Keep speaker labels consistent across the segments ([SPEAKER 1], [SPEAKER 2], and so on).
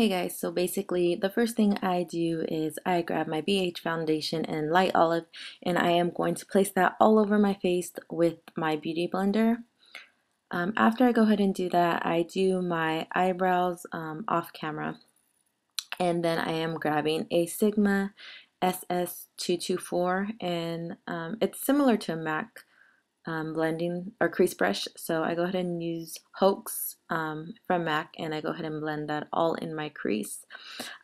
[SPEAKER 1] Hey guys, so basically the first thing I do is I grab my BH foundation in light olive and I am going to place that all over my face with my beauty blender. After I go ahead and do that, I do my eyebrows off camera, and then I am grabbing a Sigma SS224, and it's similar to a MAC blending or crease brush. So I go ahead and use Haux from MAC, and I go ahead and blend that all in my crease.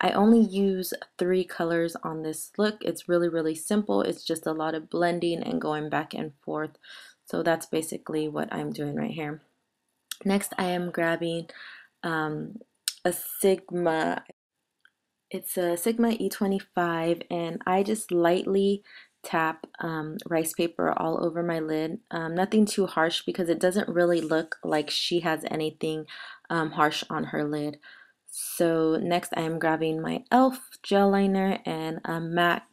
[SPEAKER 1] I only use 3 colors on this look. It's really simple. It's just a lot of blending and going back and forth. So that's basically what I'm doing right here. Next, I am grabbing a Sigma. It's a Sigma E25, and I just lightly tap rice paper all over my lid. Nothing too harsh because it doesn't really look like she has anything harsh on her lid. So next I am grabbing my e.l.f. gel liner and a matte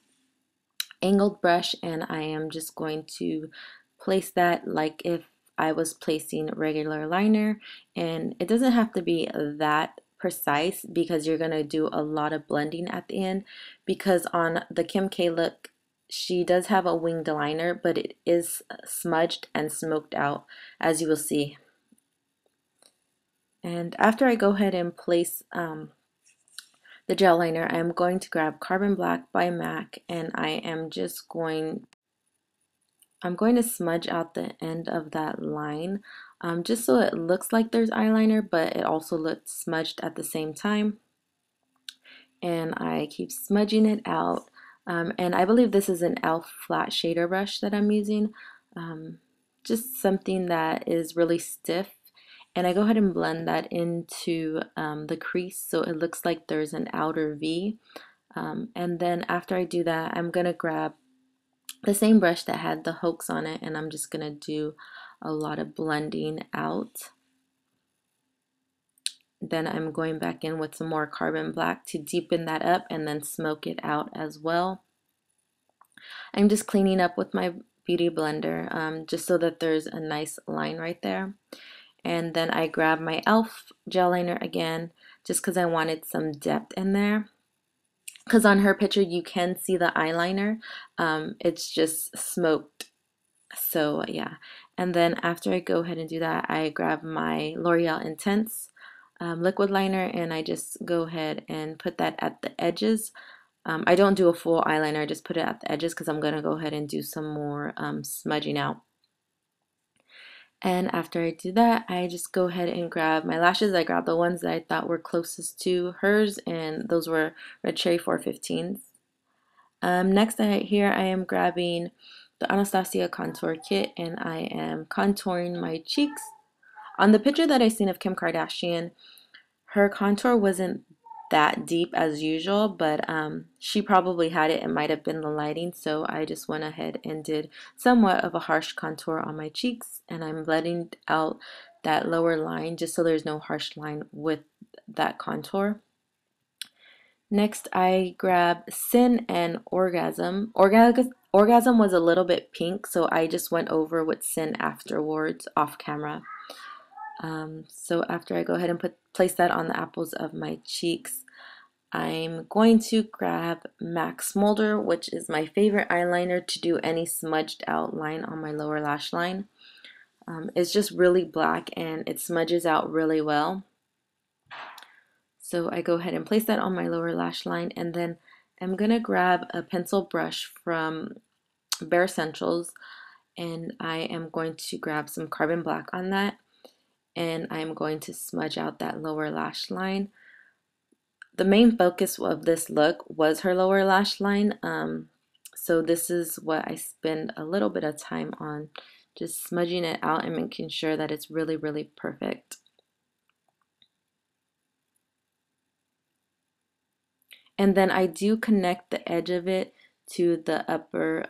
[SPEAKER 1] angled brush, and I am just going to place that like if I was placing regular liner, and it doesn't have to be that precise because you're gonna do a lot of blending at the end, because on the Kim K look she does have a winged liner, but it is smudged and smoked out, as you will see. And after I go ahead and place the gel liner, I'm going to grab Carbon Black by MAC, and I'm going to smudge out the end of that line, just so it looks like there's eyeliner, but it also looks smudged at the same time. And I keep smudging it out. And I believe this is an e.l.f. flat shader brush that I'm using, just something that is really stiff. And I go ahead and blend that into the crease so it looks like there's an outer V. And then after I do that, I'm going to grab the same brush that had the Haux on it, and I'm just going to do a lot of blending out. Then I'm going back in with some more Carbon Black to deepen that up and then smoke it out as well. I'm just cleaning up with my beauty blender just so that there's a nice line right there. And then I grab my e.l.f. gel liner again just because I wanted some depth in there. Because on her picture you can see the eyeliner, it's just smoked. So yeah, and then after I go ahead and do that, I grab my L'Oreal Intense liquid liner, and I just go ahead and put that at the edges. I don't do a full eyeliner, I just put it at the edges because I'm going to go ahead and do some more smudging out. And after I do that, I just go ahead and grab my lashes. I grabbed the ones that I thought were closest to hers, and those were Red Cherry 415s. Next here I am grabbing the Anastasia contour kit, and I am contouring my cheeks. On the picture that I seen of Kim Kardashian, her contour wasn't that deep as usual, but she probably had it. It might have been the lighting, so I just went ahead and did somewhat of a harsh contour on my cheeks, and I'm blending out that lower line just so there's no harsh line with that contour. Next, I grab Sin and Orgasm. Orgasm was a little bit pink, so I just went over with Sin afterwards off camera. So after I go ahead and place that on the apples of my cheeks, I'm going to grab MAC Smolder, which is my favorite eyeliner to do any smudged out line on my lower lash line. It's just really black and it smudges out really well. So I go ahead and place that on my lower lash line, and then I'm going to grab a pencil brush from Bare Essentials, and I am going to grab some Carbon Black on that, and I'm going to smudge out that lower lash line. The main focus of this look was her lower lash line, so this is what I spend a little bit of time on, just smudging it out and making sure that it's really perfect. And then I do connect the edge of it to the upper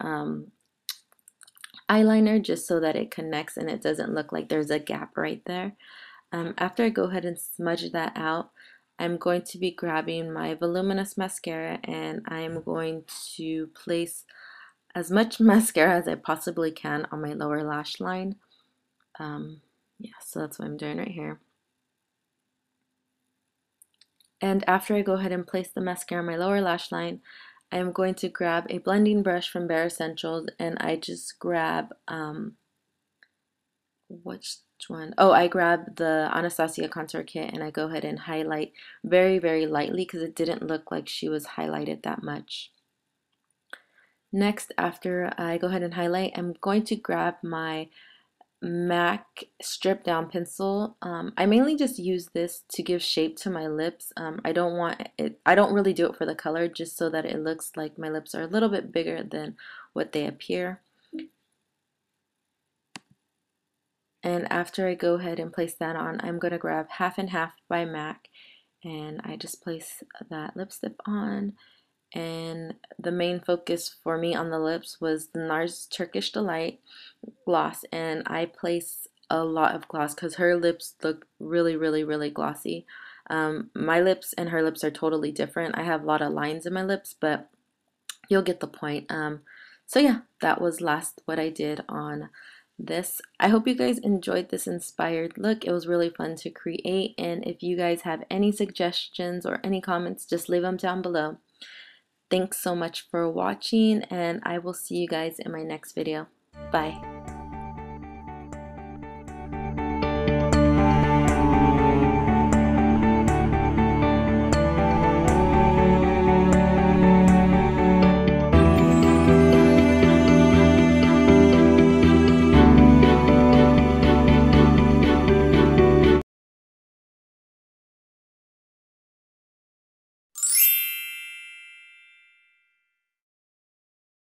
[SPEAKER 1] eyeliner just so that it connects and it doesn't look like there's a gap right there. After I go ahead and smudge that out, I'm going to be grabbing my voluminous mascara, and I'm going to place as much mascara as I possibly can on my lower lash line. Yeah, so that's what I'm doing right here. And after I go ahead and place the mascara on my lower lash line, I am going to grab a blending brush from Bare Essentials, and I just grab, which one? Oh, I grab the Anastasia contour kit and I go ahead and highlight very, very lightly because it didn't look like she was highlighted that much. Next, after I go ahead and highlight, I'm going to grab my MAC strip down pencil. I mainly just use this to give shape to my lips. I don't want it, I don't really do it for the color, just so that it looks like my lips are a little bit bigger than what they appear. And after I go ahead and place that on, I'm going to grab Half and Half by MAC, and I just place that lipstick on. And the main focus for me on the lips was the Nars Turkish Delight gloss, and I place a lot of gloss because her lips look really, really, really glossy. My lips and her lips are totally different. I have a lot of lines in my lips, but you'll get the point. So yeah, that was last what I did on this. I hope you guys enjoyed this inspired look. It was really fun to create, and if you guys have any suggestions or any comments, just leave them down below. Thanks so much for watching, and I will see you guys in my next video. Bye.